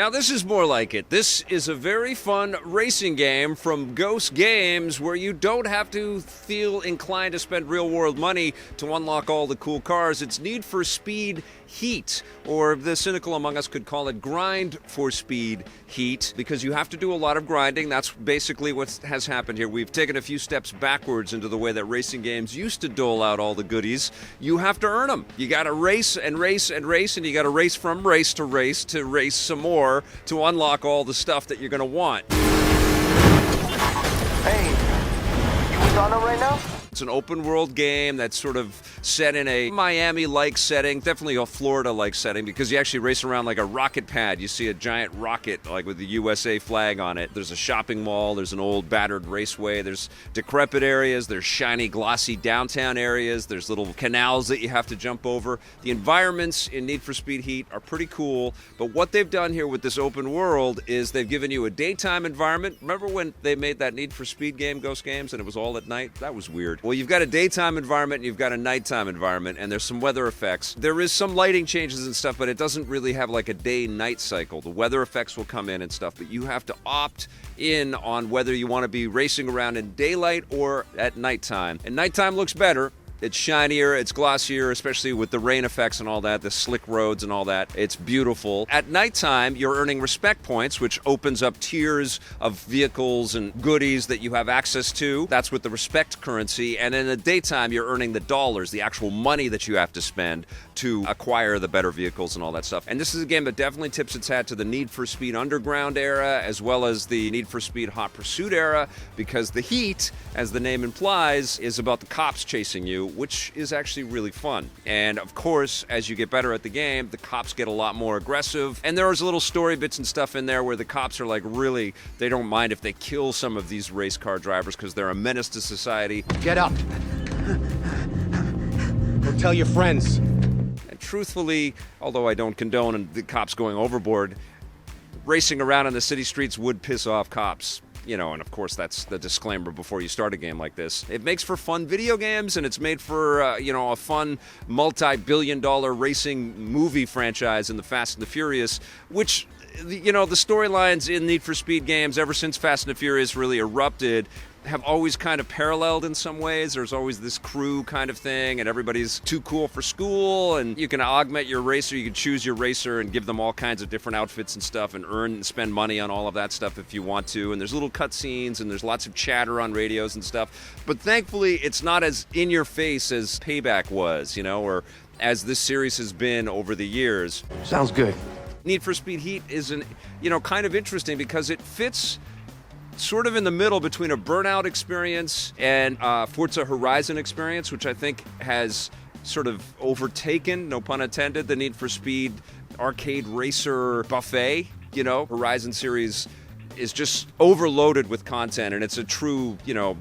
Now this is more like it. This is a very fun racing game from Ghost Games where you don't have to feel inclined to spend real-world money to unlock all the cool cars. It's Need for Speed Heat, or the cynical among us could call it Grind for Speed Heat, because you have to do a lot of grinding. That's basically what has happened here. We've taken a few steps backwards into the way that racing games used to dole out all the goodies. You have to earn them. You got to race and race and race, and you got to race from race to race some more to unlock all the stuff that you're going to want. Hey, you with Anna right now? It's an open world game that's sort of set in a Miami-like setting, definitely a Florida-like setting, because you actually race around like a rocket pad. You see a giant rocket like with the USA flag on it. There's a shopping mall, there's an old battered raceway, there's decrepit areas, there's shiny glossy downtown areas, there's little canals that you have to jump over. The environments in Need for Speed Heat are pretty cool, but what they've done here with this open world is they've given you a daytime environment. Remember when they made that Need for Speed game, Ghost Games, and it was all at night? That was weird. Well, you've got a daytime environment and you've got a nighttime environment, and there's some weather effects. There is some lighting changes and stuff, but it doesn't really have like a day-night cycle. The weather effects will come in and stuff, but you have to opt in on whether you want to be racing around in daylight or at nighttime. And nighttime looks better. It's shinier, it's glossier, especially with the rain effects and all that, the slick roads and all that. It's beautiful. At nighttime, you're earning respect points, which opens up tiers of vehicles and goodies that you have access to. That's with the respect currency. And in the daytime, you're earning the dollars, the actual money that you have to spend to acquire the better vehicles and all that stuff. And this is a game that definitely tips its hat to the Need for Speed Underground era, as well as the Need for Speed Hot Pursuit era, because the Heat, as the name implies, is about the cops chasing you, which is actually really fun. And of course, as you get better at the game, the cops get a lot more aggressive. And there's little story bits and stuff in there where the cops are like really, they don't mind if they kill some of these race car drivers because they're a menace to society. Get up. Go tell your friends. And truthfully, although I don't condone the cops going overboard, racing around on the city streets would piss off cops. You know, and of course that's the disclaimer before you start a game like this. It makes for fun video games, and it's made for, a fun multi-billion-dollar racing movie franchise in the Fast and the Furious, which, the storylines in Need for Speed games ever since Fast and the Furious really erupted have always kind of paralleled in some ways. There's always this crew kind of thing, and everybody's too cool for school, and you can augment your racer. You can choose your racer and give them all kinds of different outfits and stuff and earn and spend money on all of that stuff if you want to. And there's little cutscenes, and there's lots of chatter on radios and stuff. But thankfully, it's not as in your face as Payback was, or as this series has been over the years. Sounds good. Need for Speed Heat is kind of interesting because it fits sort of in the middle between a Burnout experience and Forza Horizon experience, which I think has sort of overtaken, no pun intended, the Need for Speed arcade racer buffet. Horizon series is just overloaded with content, and it's a true,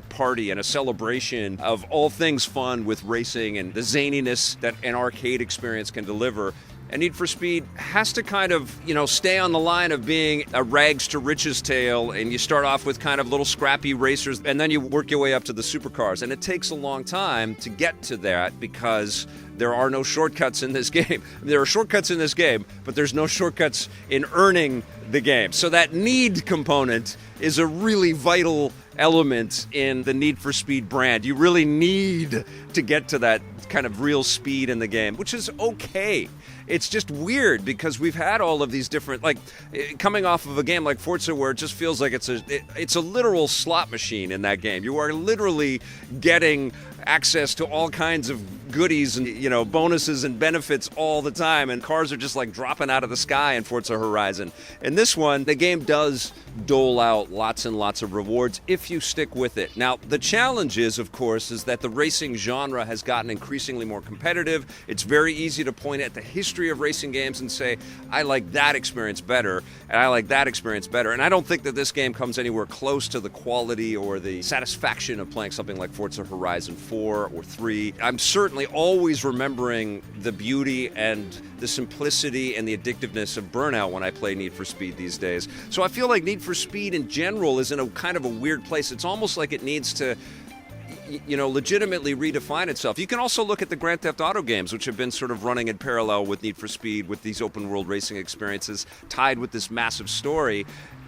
party and a celebration of all things fun with racing and the zaniness that an arcade experience can deliver. And Need for Speed has to kind of, stay on the line of being a rags to riches tale, and you start off with kind of little scrappy racers, and then you work your way up to the supercars. And it takes a long time to get to that because there are no shortcuts in this game. There are shortcuts in this game, but there's no shortcuts in earning the game. So that need component is a really vital element in the Need for Speed brand. You really need to get to that kind of real speed in the game, which is okay. It's just weird because we've had all of these different, coming off of a game like Forza where it just feels like it's a literal slot machine in that game. You are literally getting access to all kinds of goodies and, bonuses and benefits all the time, and cars are just like dropping out of the sky in Forza Horizon. In this one, the game does dole out lots and lots of rewards if you stick with it. Now, the challenge is, of course, is that the racing genre has gotten increasingly more competitive. It's very easy to point at the history of racing games and say, I like that experience better, and I like that experience better. And I don't think that this game comes anywhere close to the quality or the satisfaction of playing something like Forza Horizon 4 or 3. I'm certainly always remembering the beauty and the simplicity and the addictiveness of Burnout when I play Need for Speed these days. So I feel like Need for Speed in general is in a kind of a weird place. It's almost like it needs to legitimately redefine itself. You can also look at the Grand Theft Auto games, which have been sort of running in parallel with Need for Speed, with these open world racing experiences tied with this massive story.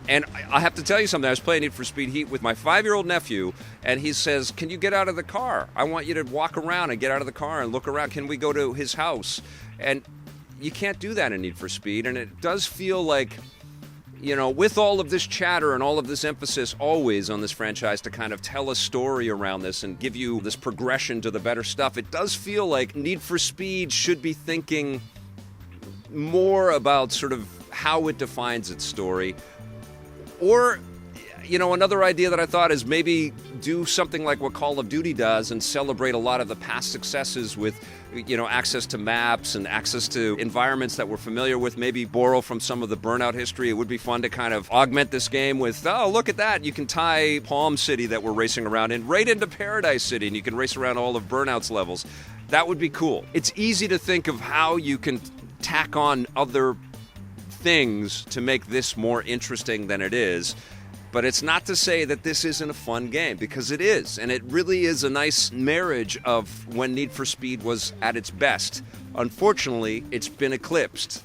And I have to tell you something. I was playing Need for Speed Heat with my 5-year-old nephew, and he says, "Can you get out of the car? I want you to walk around and get out of the car and look around. Can we go to his house?" And you can't do that in Need for Speed, and it does feel like, with all of this chatter and all of this emphasis always on this franchise to kind of tell a story around this and give you this progression to the better stuff, it does feel like Need for Speed should be thinking more about sort of how it defines its story. Or, another idea that I thought is maybe do something like what Call of Duty does and celebrate a lot of the past successes with, access to maps and access to environments that we're familiar with, maybe borrow from some of the Burnout history. It would be fun to kind of augment this game with, oh, look at that. You can tie Palm City that we're racing around in right into Paradise City, and you can race around all of Burnout's levels. That would be cool. It's easy to think of how you can tack on other things to make this more interesting than it is. But it's not to say that this isn't a fun game, because it is. And it really is a nice marriage of when Need for Speed was at its best. Unfortunately, it's been eclipsed.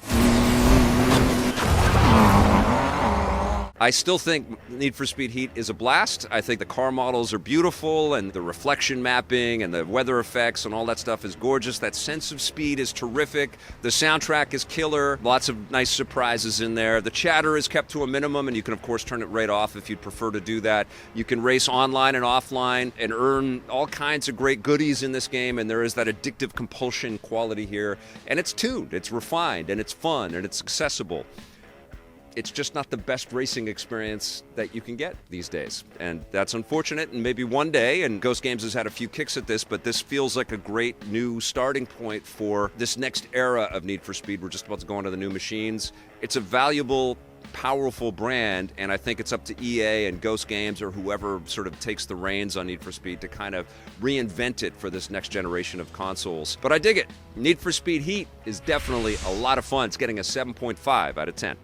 I still think Need for Speed Heat is a blast. I think the car models are beautiful, and the reflection mapping and the weather effects and all that stuff is gorgeous. That sense of speed is terrific. The soundtrack is killer. Lots of nice surprises in there. The chatter is kept to a minimum, and you can, of course, turn it right off if you'd prefer to do that. You can race online and offline and earn all kinds of great goodies in this game, and there is that addictive compulsion quality here. And it's tuned, it's refined, and it's fun, and it's accessible. It's just not the best racing experience that you can get these days. And that's unfortunate, and maybe one day, and Ghost Games has had a few kicks at this, but this feels like a great new starting point for this next era of Need for Speed. We're just about to go into the new machines. It's a valuable, powerful brand, and I think it's up to EA and Ghost Games or whoever sort of takes the reins on Need for Speed to kind of reinvent it for this next generation of consoles. But I dig it. Need for Speed Heat is definitely a lot of fun. It's getting a 7.5 out of 10.